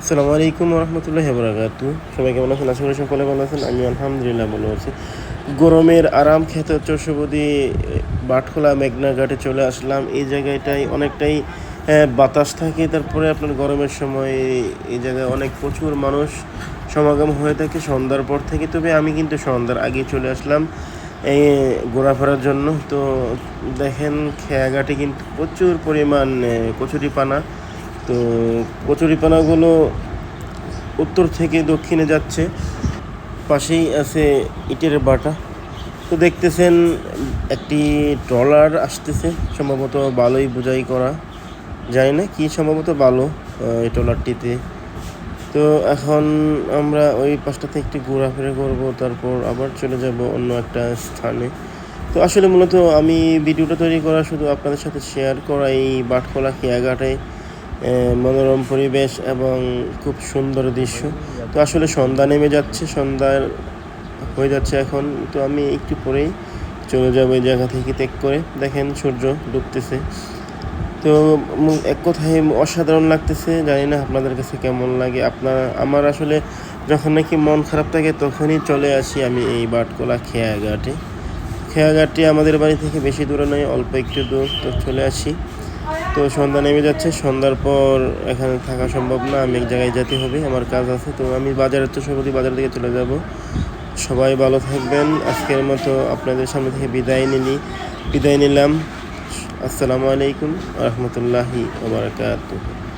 আসসালামু আলাইকুম রহমতুল্লাহি বারাকাতু। সবাই কেমন আছেন? আশা করি সকলে ভালো আছেন। আমি আলহামদুলিল্লাহ ভালো আছি। গরমের আরাম খেতে চরশুবুদি বাটখোলা মেঘনা ঘাটে চলে আসলাম। এই জায়গাটায় অনেকটাই বাতাস থাকে। তারপরে আপনার গরমের সময় এই জায়গায় অনেক প্রচুর মানুষ সমাগম হয়ে থাকে সন্ধ্যার পর থেকে। তবে আমি কিন্তু সন্ধ্যার আগেই চলে আসলাম এই ঘোরাফেরার জন্য। তো দেখেন খেয়াঘাটে কিন্তু প্রচুর পরিমাণ কচুরিপানা। তো কচুরিপানাগুলো উত্তর থেকে দক্ষিণে যাচ্ছে। পাশেই আছে ইটের ভাটা। তো দেখতেছেন একটি ট্রলার আসতেছে, সম্ভবত বালুই বোঝাই করা যায় না কি, সম্ভবত বালু এই ট্রলারটিতে। তো এখন আমরা ওই পাশটাতে একটু ঘোরাফেরা করব, তারপর আবার চলে যাব অন্য একটা স্থানে। তো আসলে মূলত আমি ভিডিওটা তৈরি করা শুধু আপনাদের সাথে শেয়ার করা এই বাটখোলা খেয়াঘাটে মনোরম পরিবেশ এবং খুব সুন্দর দৃশ্য। তো আসলে সন্ধ্যা নেমে যাচ্ছে, সন্ধ্যার হয়ে যাচ্ছে এখন। তো আমি একটু পরেই চলে যাবো এই জায়গা থেকে ত্যাগ করে। দেখেন সূর্য ডুবতেছে। তো এক কথায় অসাধারণ লাগতেছে, জানি না আপনাদের কাছে কেমন লাগে। আমার আসলে যখন নাকি মন খারাপ থাকে তখনই চলে আসি আমি এই বাটখোলা খেয়াঘাটে। খেয়াঘাটটি আমাদের বাড়ি থেকে বেশি দূরে নয়, অল্প একটু দূর। তো চলে আসি। তো সন্ধ্যা নেমে যাচ্ছে, সন্ধ্যার পর এখানে থাকা সম্ভব না, আমি এক জায়গায় যেতে হবে, আমার কাজ আছে। তো আমি বাজারের তো সবাই বাজার থেকে চলে যাব। সবাই ভালো থাকবেন। আজকের মতো আপনাদের সামনে থেকে বিদায় নিলাম। আসসালামু আলাইকুম রহমতুল্লাহি ওয়া বারাকাতুহু।